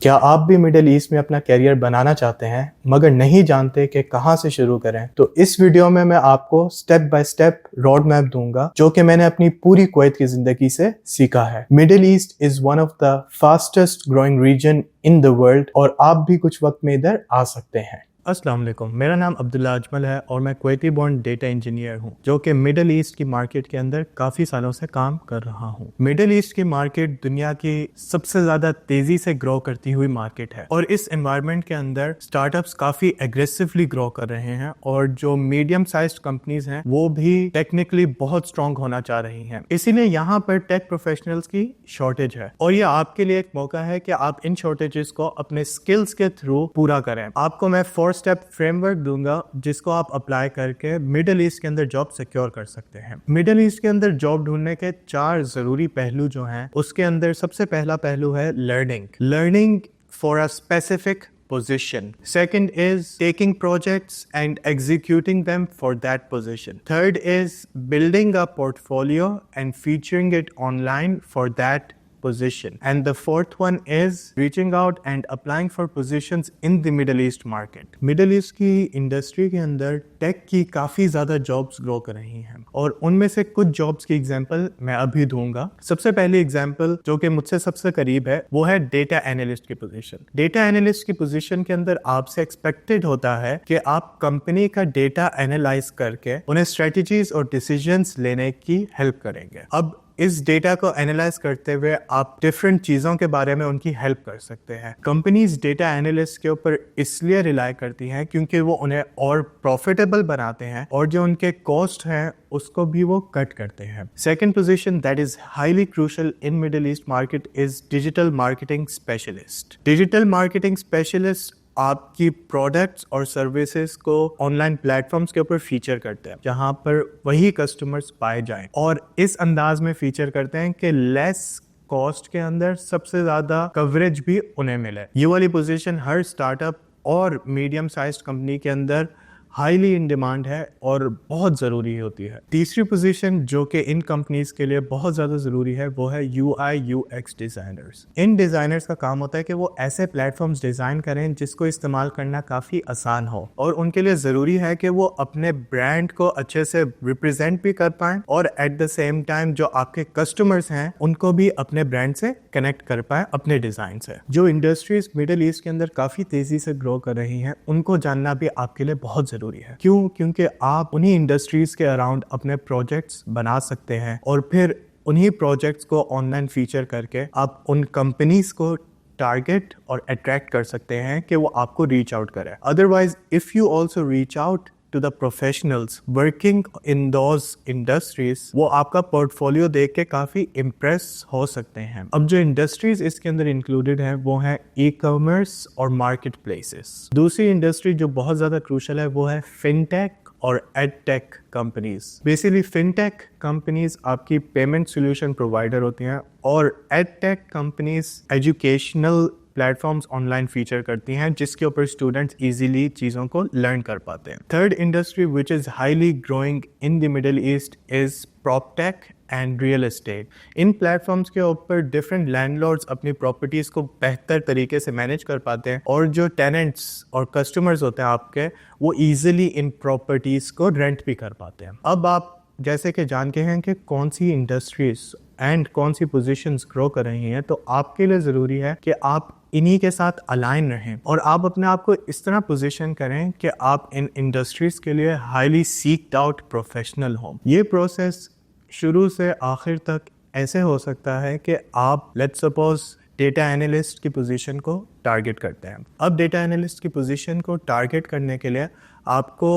क्या आप भी मिडिल ईस्ट में अपना करियर बनाना चाहते हैं मगर नहीं जानते कि कहां से शुरू करें? तो इस वीडियो में मैं आपको step by step road map दूंगा जो कि मैंने अपनी पूरी कुवैत की जिंदगी से सीखा है। Middle east is one of the fastest growing region in the world और आप भी कुछ वक्त में इधर आ सकते हैं। अस्सलाम वालेकुम, मेरा नाम अब्दुल्ला अजमल है और मैं कुवैती बॉर्न डेटा इंजीनियर हूं जो कि मिडिल ईस्ट की मार्केट के अंदर काफ़ी सालों से काम कर रहा हूं। मिडिल ईस्ट की मार्केट दुनिया की सबसे ज़्यादा तेज़ी से ग्रो करती हुई मार्केट है और इस एनवायरनमेंट के अंदर स्टार्टअप्स काफ़ी एग्रेसिवली ग्रो कर रहे हैं और जो मीडियम साइज्ड कंपनीज हैं वो भी टेक्निकली बहुत स्ट्रॉन्ग होना चाह रही हैं। इसीलिए यहाँ पर टेक प्रोफेशनल्स की शॉर्टेज है और ये आपके लिए एक मौका है कि आप इन शॉर्टेजेस को अपने स्किल्स के थ्रू पूरा करें। आपको मैं 4 स्टेप फ्रेमवर्क दूंगा जिसको आप अप्लाई करके मिडिल ईस्ट के अंदर जॉब सिक्योर कर सकते हैं। मिडिल ईस्ट के अंदर जॉब ढूंढने के 4 जरूरी पहलू जो हैं उसके अंदर सबसे पहला पहलू है learning for a specific position. Second is taking projects and executing them for that position. Third is building a portfolio and featuring it online for that position. And the fourth one is reaching out and applying for positions in the Middle East market. Middle East की industry के अंदर take की काफ़ी ज़्यादा jobs grow कर रही हैं और उनमें से कुछ जॉब्स की एग्जांपल मैं अभी दूंगा। सबसे पहली एग्जांपल जो कि मुझसे सबसे करीब है वो है डेटा एनालिस्ट की पोजीशन। डेटा एनालिस्ट की पोजीशन के अंदर आपसे एक्सपेक्टेड होता है कि आप कंपनी का डेटा एनालाइज करके उन्हें स्ट्रेटजीज और डिसीजंस लेने की हेल्प करेंगे। अब इस डेटा को एनालाइज करते हुए आप डिफरेंट चीज़ों के बारे में उनकी हेल्प कर सकते हैं। कंपनीज डेटा एनालिस्ट के ऊपर इसलिए रिलाई करती हैं क्योंकि वो उन्हें और प्रॉफिटेबल बनाते हैं और जो उनके कॉस्ट हैं उसको भी वो कट करते हैं। Second position that is highly crucial in middle east market is digital marketing specialist. Digital marketing specialist आपकी प्रोडक्ट्स और सर्विसेज को ऑनलाइन प्लेटफॉर्म्स के ऊपर फीचर करते हैं जहां पर वही कस्टमर्स पाए जाएं और इस अंदाज में फीचर करते हैं कि लेस कॉस्ट के अंदर सबसे ज़्यादा कवरेज भी उन्हें मिले। ये वाली पोजीशन हर स्टार्टअप और मीडियम साइज्ड कंपनी के अंदर हाईली इन डिमांड है और बहुत ज़रूरी होती है। तीसरी पोजीशन जो कि इन कंपनीज के लिए बहुत ज़्यादा ज़रूरी है वो है UI UX डिज़ाइनर्स। इन डिज़ाइनर्स का काम होता है कि वो ऐसे प्लेटफॉर्म्स डिज़ाइन करें जिसको इस्तेमाल करना काफ़ी आसान हो और उनके लिए ज़रूरी है कि वो अपने ब्रांड को अच्छे से रिप्रेजेंट भी कर पाएँ और एट द सेम टाइम जो आपके कस्टमर्स हैं उनको भी अपने ब्रांड से कनेक्ट कर पाएँ अपने डिज़ाइन से। जो इंडस्ट्रीज मिडिल ईस्ट के अंदर काफ़ी तेज़ी से ग्रो कर रही हैं उनको जानना भी आपके लिए बहुत ज़रूरी है। क्यों? क्योंकि आप उन्हीं इंडस्ट्रीज के अराउंड अपने प्रोजेक्ट्स बना सकते हैं और फिर उन्हीं प्रोजेक्ट्स को ऑनलाइन फीचर करके आप उन कंपनीज को टारगेट और अट्रैक्ट कर सकते हैं कि वो आपको रीच आउट करें। Otherwise if you also reach out to the professionals working in those industries, वो आपका पोर्टफोलियो देख के काफ़ी इम्प्रेस हो सकते हैं। अब जो इंडस्ट्रीज इसके अंदर इंक्लूडेड हैं वो है ई-कॉमर्स और मार्केट प्लेसेस। दूसरी इंडस्ट्री जो बहुत ज़्यादा क्रूशल है वो है फिनटेक और edtech companies. Basically fintech companies आपकी पेमेंट सोल्यूशन प्रोवाइडर होती हैं और edtech companies educational platforms online feature करती हैं जिसके ऊपर स्टूडेंट्स इजीली चीज़ों को लर्न कर पाते हैं। Third industry which is highly growing in the middle east is proptech and real estate. In platforms के ऊपर डिफरेंट लैंडलॉर्ड्स अपनी प्रॉपर्टीज़ को बेहतर तरीके से मैनेज कर पाते हैं और जो टेनेंट्स और कस्टमर्स होते हैं आपके वो ईजिली इन प्रॉपर्टीज़ को रेंट भी कर पाते हैं। अब आप जैसे कि जानते हैं कि कौन सी इंडस्ट्रीज एंड कौन सी पोजीशंस ग्रो कर रही हैं तो आपके लिए ज़रूरी है कि आप इन्हीं के साथ अलाइन रहें और आप अपने आप को इस तरह पोजीशन करें कि आप इन इंडस्ट्रीज़ के लिए हाईली सीक्ड आउट प्रोफेशनल हों। ये प्रोसेस शुरू से आखिर तक ऐसे हो सकता है कि आप लेट्स सपोज डेटा एनालिस्ट की पोजीशन को टारगेट करते हैं। अब डेटा एनालिस्ट की पोजीशन को टारगेट करने के लिए आपको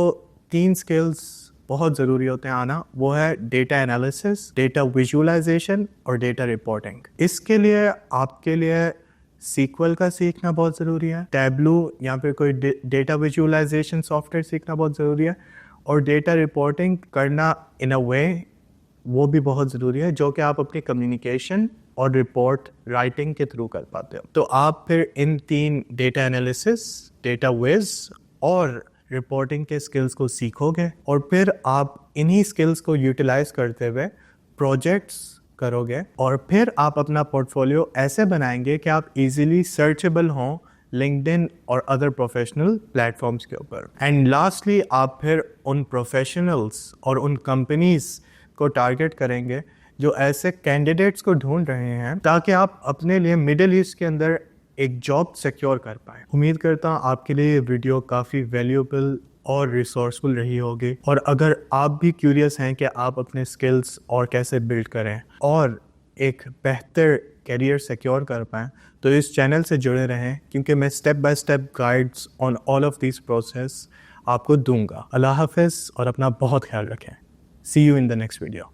3 स्किल्स बहुत ज़रूरी होते हैं आना। वो है डेटा एनालिसिस, डेटा विजुअलाइजेशन और डेटा रिपोर्टिंग। इसके लिए आपके लिए सीक्वल का सीखना बहुत ज़रूरी है, टैब्लू या फिर कोई डेटा विजुअलाइजेशन सॉफ्टवेयर सीखना बहुत ज़रूरी है और डेटा रिपोर्टिंग करना इन अ वे वो भी बहुत ज़रूरी है जो कि आप अपनी कम्युनिकेशन और रिपोर्ट राइटिंग के थ्रू कर पाते हो। तो आप फिर इन 3 डेटा एनालिसिस, डेटा विज और रिपोर्टिंग के स्किल्स को सीखोगे और फिर आप इन्हीं स्किल्स को यूटिलाइज करते हुए प्रोजेक्ट्स करोगे और फिर आप अपना पोर्टफोलियो ऐसे बनाएंगे कि आप इजीली सर्चेबल हों लिंक्डइन और अदर प्रोफेशनल प्लेटफॉर्म्स के ऊपर। एंड लास्टली आप फिर उन प्रोफेशनल्स और उन कंपनीज को टारगेट करेंगे जो ऐसे कैंडिडेट्स को ढूंढ रहे हैं ताकि आप अपने लिए मिडिल ईस्ट के अंदर एक जॉब सिक्योर कर पाएँ। उम्मीद करता हूँ आपके लिए ये वीडियो काफ़ी वैल्यूएबल और रिसोर्सफुल रही होगी, और अगर आप भी क्यूरियस हैं कि आप अपने स्किल्स और कैसे बिल्ड करें और एक बेहतर करियर सिक्योर कर पाएँ, तो इस चैनल से जुड़े रहें क्योंकि मैं step by step guides on all of this process आपको दूंगा। अल्लाह हाफ़िज़ और अपना बहुत ख्याल रखें। See you in the next video.